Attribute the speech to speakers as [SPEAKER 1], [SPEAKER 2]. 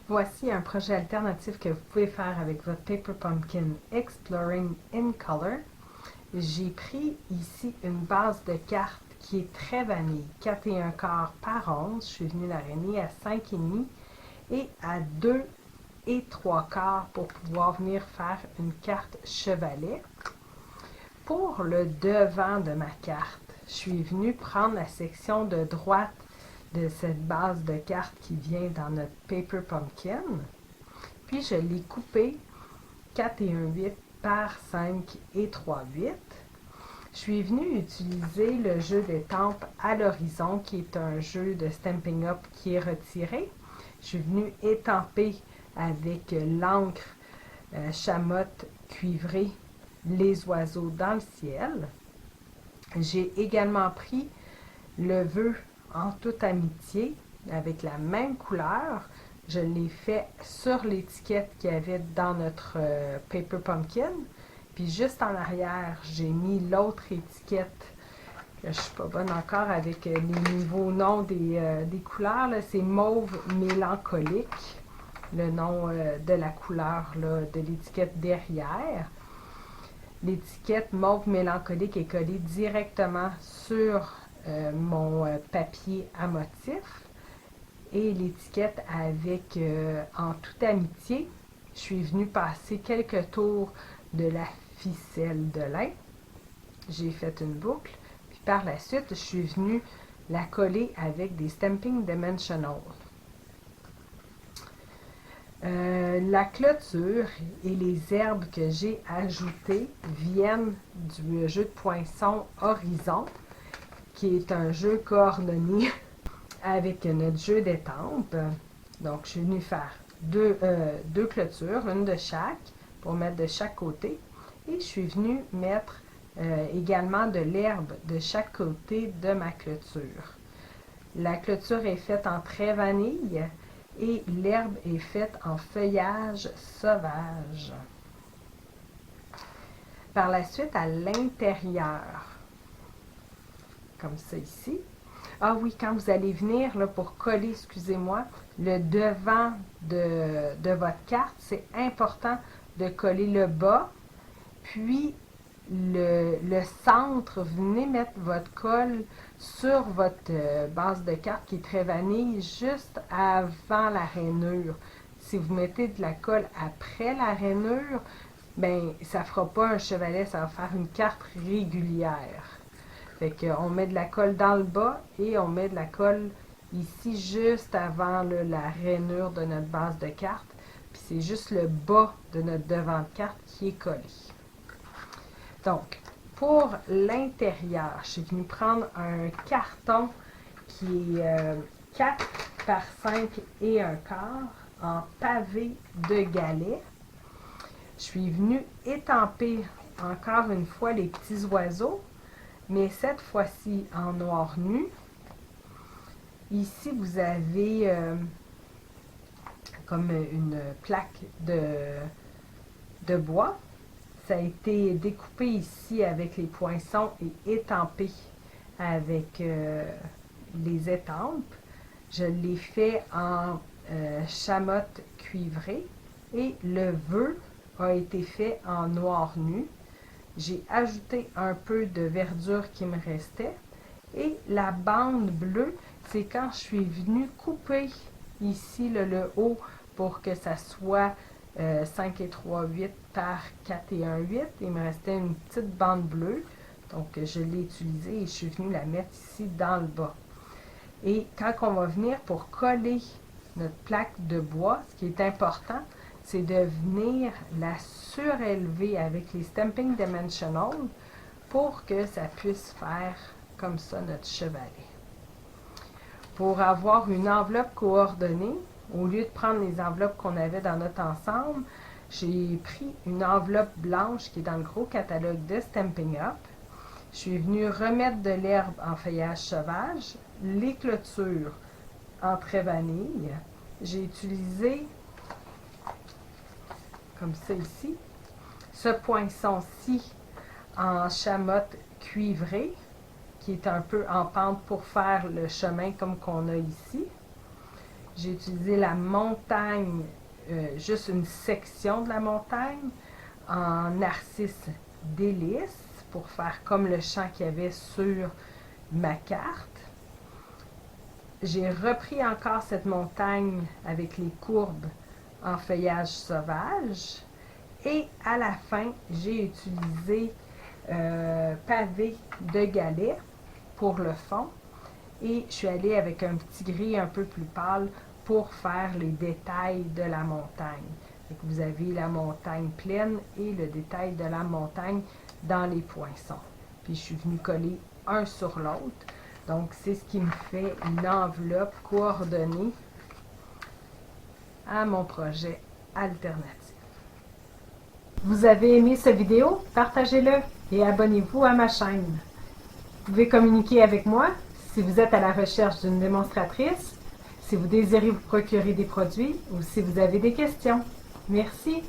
[SPEAKER 1] Voici un projet alternatif que vous pouvez faire avec votre Paper Pumpkin Exploring in Color. J'ai pris ici une base de cartes qui est très vanille, 4,25 par 11. Je suis venue l'araignée à 5,5 et à 2,75 pour pouvoir venir faire une carte chevalet. Pour le devant de ma carte, je suis venue prendre la section de droite de cette base de cartes qui vient dans notre Paper Pumpkin. Puis je l'ai coupé 4,18 par 5,38. Je suis venue utiliser le jeu d'étampes à l'horizon, qui est un jeu de Stampin' Up qui est retiré. Je suis venue étamper avec l'encre chamotte cuivrée les oiseaux dans le ciel. J'ai également pris le vœu en toute amitié avec la même couleur. Je l'ai fait sur l'étiquette qu'il y avait dans notre Paper Pumpkin. Puis juste en arrière, j'ai mis l'autre étiquette. Je ne suis pas bonne encore avec les nouveaux noms des couleurs. C'est mauve mélancolique, le nom de la couleur là, de l'étiquette derrière. L'étiquette mauve mélancolique est collée directement sur mon papier à motif. Et l'étiquette avec en toute amitié, je suis venue passer quelques tours de la ficelle de lin. J'ai fait une boucle. Puis par la suite, je suis venue la coller avec des Stampin' Dimensional. La clôture et les herbes que j'ai ajoutées viennent du jeu de poinçon Horizon, qui est un jeu coordonné avec notre jeu d'étampes. Donc, je suis venue faire deux clôtures, une de chaque, pour mettre de chaque côté. Et je suis venue mettre également de l'herbe de chaque côté de ma clôture. La clôture est faite en trait vanille et l'herbe est faite en feuillage sauvage. Par la suite, à l'intérieur, comme ça ici. Ah oui, quand vous allez venir là, pour coller, excusez-moi, le devant de votre carte, c'est important de coller le bas, puis le centre, venez mettre votre colle sur votre base de carte qui est très vanille, juste avant la rainure. Si vous mettez de la colle après la rainure, ben ça ne fera pas un chevalet, ça va faire une carte régulière. Fait qu'on met de la colle dans le bas et on met de la colle ici juste avant là, la rainure de notre base de carte. Puis c'est juste le bas de notre devant de carte qui est collé. Donc, pour l'intérieur, je suis venue prendre un carton qui est 4 par 5,25 en pavé de galets. Je suis venue étamper encore une fois les petits oiseaux, mais cette fois-ci en noir nu. Ici, vous avez comme une plaque de bois. Ça a été découpé ici avec les poinçons et étampé avec les étampes. Je l'ai fait en chamotte cuivrée et le vœu a été fait en noir nu. J'ai ajouté un peu de verdure qui me restait. Et la bande bleue, c'est quand je suis venue couper ici le haut pour que ça soit 5,38 par 4,18. Il me restait une petite bande bleue. Donc, je l'ai utilisée et je suis venue la mettre ici dans le bas. Et quand on va venir pour coller notre plaque de bois, ce qui est important, c'est de venir la surélever avec les Stampin' Dimensional pour que ça puisse faire comme ça notre chevalet. Pour avoir une enveloppe coordonnée, au lieu de prendre les enveloppes qu'on avait dans notre ensemble, j'ai pris une enveloppe blanche qui est dans le gros catalogue de Stampin' Up. Je suis venue remettre de l'herbe en feuillage sauvage, les clôtures en trait vanille. J'ai utilisé, comme ça ici, ce poinçon-ci en chamotte cuivrée, qui est un peu en pente pour faire le chemin comme qu'on a ici. J'ai utilisé la montagne, juste une section de la montagne, en narcisse délice pour faire comme le champ qu'il y avait sur ma carte. J'ai repris encore cette montagne avec les courbes en feuillage sauvage. Et à la fin, j'ai utilisé pavé de galets pour le fond. Et je suis allée avec un petit gris un peu plus pâle pour faire les détails de la montagne. Donc vous avez la montagne pleine et le détail de la montagne dans les poinçons. Puis je suis venue coller un sur l'autre. Donc c'est ce qui me fait une enveloppe coordonnée à mon projet alternatif. Vous avez aimé cette vidéo? Partagez-le et abonnez-vous à ma chaîne. Vous pouvez communiquer avec moi si vous êtes à la recherche d'une démonstratrice, si vous désirez vous procurer des produits ou si vous avez des questions. Merci.